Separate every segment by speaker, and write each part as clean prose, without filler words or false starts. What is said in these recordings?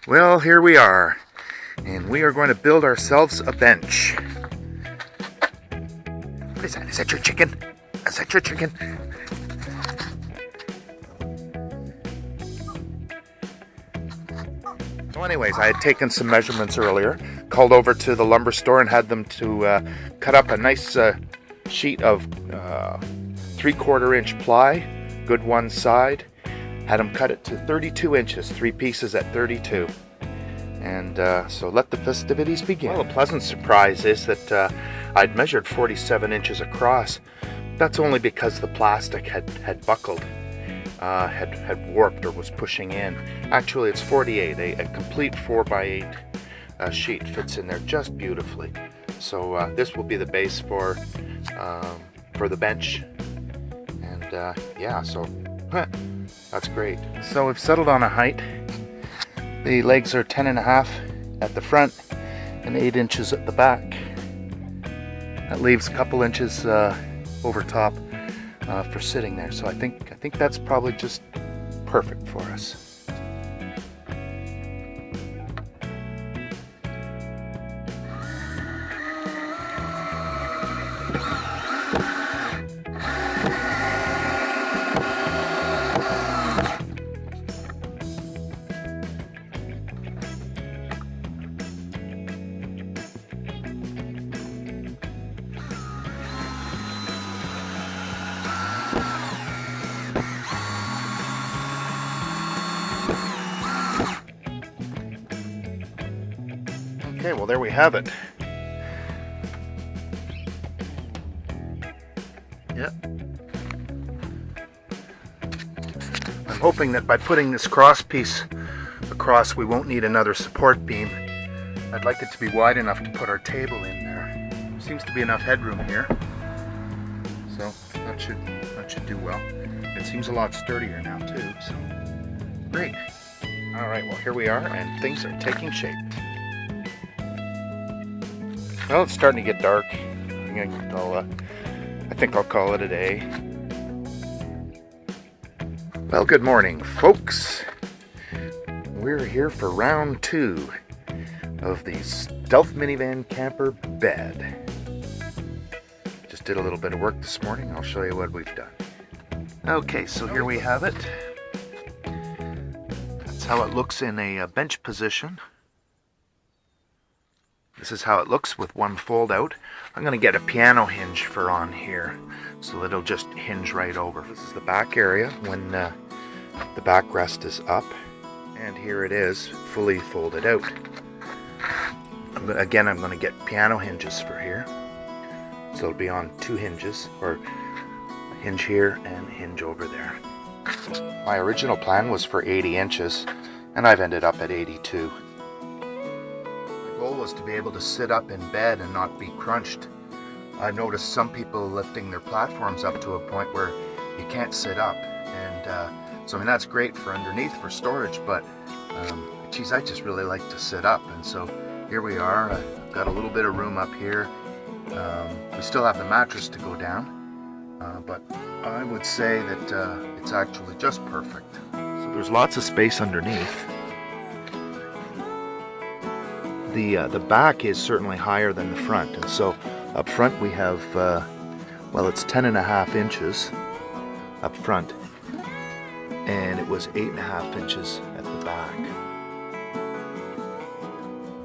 Speaker 1: Well, here we are, and we are going to build ourselves a bench. What is that? Is that your chicken? Is that your chicken? So anyways, I had taken some measurements earlier, called over to the lumber store and had them to cut up a nice sheet of 3/4 inch ply, good one side. Had them cut it to 32 inches, 3 pieces at 32. And so let the festivities begin. Well, a pleasant surprise is that I'd measured 47 inches across. That's only because the plastic had buckled, had warped or was pushing in. Actually, it's 48. A complete 4x8 sheet fits in there just beautifully. So this will be the base for the bench. And yeah, so that's great. So we've settled on a height. The legs are 10.5 at the front and 8 inches at the back. That leaves a couple inches over top for sitting there. So I think that's probably just perfect for us. Okay, well there we have it. Yep. I'm hoping that by putting this cross piece across we won't need another support beam. I'd like it to be wide enough to put our table in there. Seems to be enough headroom here. So that should do well. It seems a lot sturdier now too, so great. Alright, well here we are and things are taking shape. Well, it's starting to get dark. I think I'll call it a day. Well, good morning, folks. We're here for round 2 of the Stealth Minivan Camper bed. Just did a little bit of work this morning. I'll show you what we've done. Okay, so here we have it. That's how it looks in a bench position. This is how it looks with one fold out. I'm going to get a piano hinge for on here so that it'll just hinge right over. This is the back area when the backrest is up. And here it is, fully folded out. Again, I'm going to get piano hinges for here. So it'll be on 2 hinges, or a hinge here and a hinge over there. My original plan was for 80 inches, and I've ended up at 82. Goal was to be able to sit up in bed and not be crunched. I've noticed some people lifting their platforms up to a point where you can't sit up, and so I mean that's great for underneath for storage, but geez, I just really like to sit up, and so here we are. I've got a little bit of room up here. We still have the mattress to go down, but I would say that it's actually just perfect. So there's lots of space underneath. The back is certainly higher than the front, and so up front we have, well, it's 10.5 inches up front, and it was 8.5 inches at the back.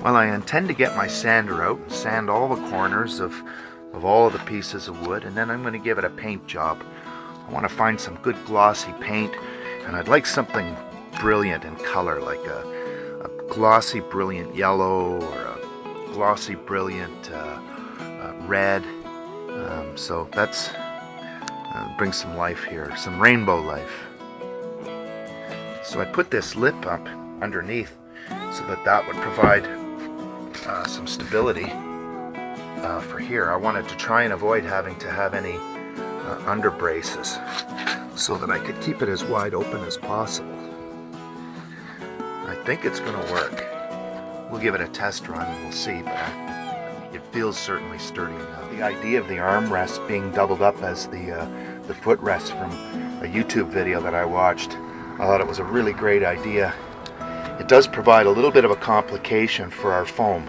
Speaker 1: Well, I intend to get my sander out and sand all the corners of all of the pieces of wood, and then I'm going to give it a paint job. I want to find some good glossy paint, and I'd like something brilliant in color, like a glossy brilliant yellow or a glossy brilliant red. So that's brings some life here, some rainbow life. So I put this lip up underneath so that would provide some stability for here. I wanted to try and avoid having to have any under braces so that I could keep it as wide open as possible. I think it's going to work. We'll give it a test run and we'll see, but it feels certainly sturdy enough. The idea of the armrest being doubled up as the footrest from a YouTube video that I watched, I thought it was a really great idea. It does provide a little bit of a complication for our foam,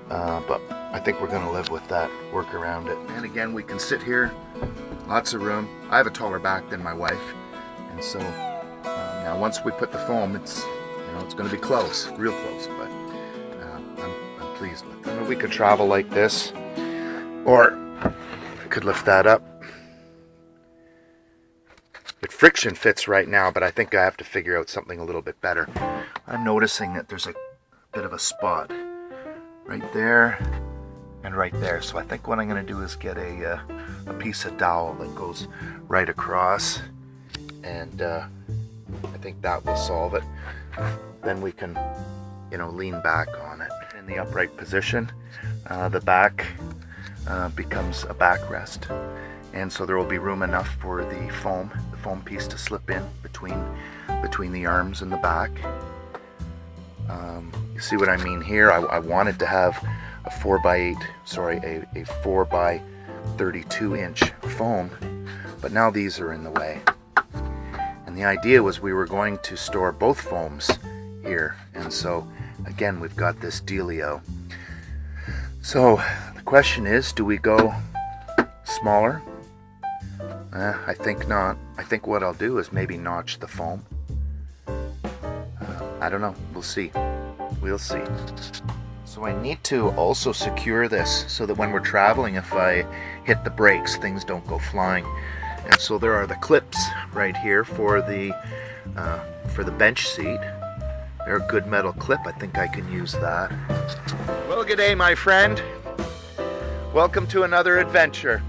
Speaker 1: but I think we're going to live with that, work around it. And again, we can sit here, lots of room. I have a taller back than my wife, and so now once we put the foam, it's going to be close, real close, but I'm pleased with it. We could travel like this, or I could lift that up. It friction fits right now, but I think I have to figure out something a little bit better. I'm noticing that there's a bit of a spot right there and right there. So I think what I'm going to do is get a piece of dowel that goes right across, and I think that will solve it. Then we can, lean back on it. In the upright position, the back becomes a backrest. And so there will be room enough for the foam piece to slip in between the arms and the back. You see what I mean here? I wanted to have a 4 by 32 inch foam, but now these are in the way. And the idea was we were going to store both foams here, and so again we've got this dealio. So the question is, do we go smaller? I think not. I think what I'll do is maybe notch the foam. I don't know. We'll see. We'll see. So I need to also secure this so that when we're traveling, if I hit the brakes, things don't go flying. And so there are the clips right here for the bench seat. They're a good metal clip. I think I can use that. Well, good day, my friend. Welcome to another adventure.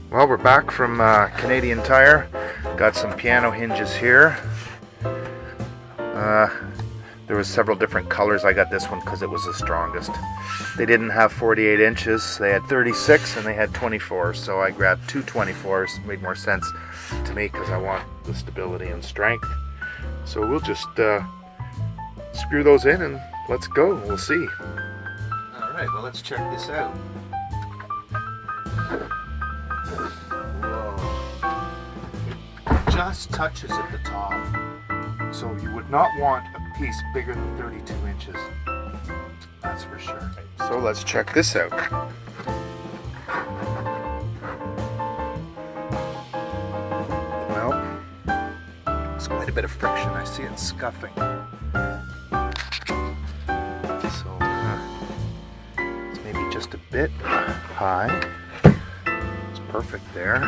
Speaker 1: Well, we're back from Canadian Tire. Got some piano hinges here. There was several different colors. I got this one because it was the strongest. They didn't have 48 inches. They had 36 and they had 24. So I grabbed two 24s. Made more sense to me because I want the stability and strength. So we'll just screw those in and let's go. We'll see. All right, well, let's check this out. Whoa. It just touches at the top. So you would not want a piece bigger than 32 inches. That's for sure. So let's check this out. Well, there's quite a bit of friction. I see it scuffing. So it's maybe just a bit high. It's perfect there.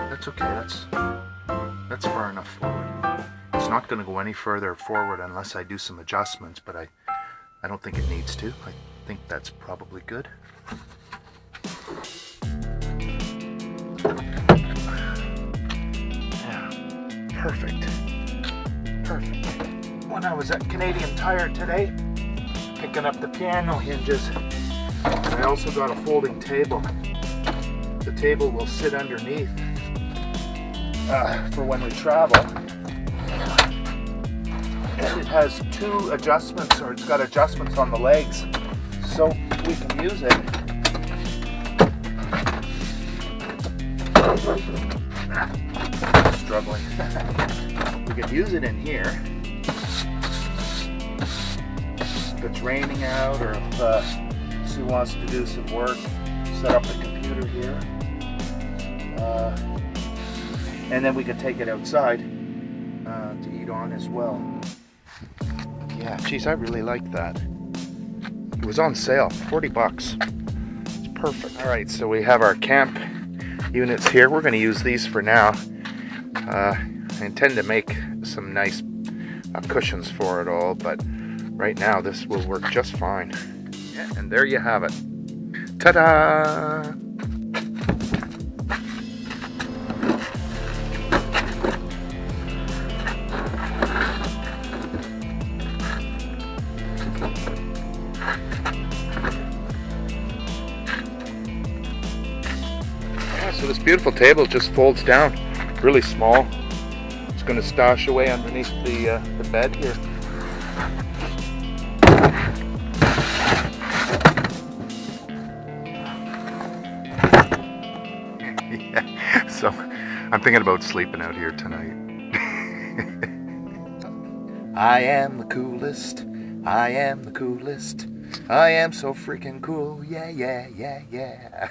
Speaker 1: That's okay, that's far enough forward. It's not going to go any further forward unless I do some adjustments, but I don't think it needs to. I think that's probably good. Yeah, perfect. When I was at Canadian Tire today, picking up the piano hinges, I also got a folding table. The table will sit underneath for when we travel, and it has two adjustments, or it's got adjustments on the legs, so we can use it. Struggling. We can use it in here if it's raining out, or if Sue wants to do some work, set up the computer here. And then we could take it outside to eat on as well. Yeah, geez, I really like that. It was on sale, 40 bucks. It's perfect. All right, so we have our camp units here. We're going to use these for now. I intend to make some nice cushions for it all, but right now this will work just fine. Yeah, and there you have it. Ta-da! So this beautiful table just folds down, really small. It's going to stash away underneath the bed here. Yeah. So I'm thinking about sleeping out here tonight. I am the coolest. I am the coolest. I am so freaking cool. Yeah, yeah, yeah, yeah.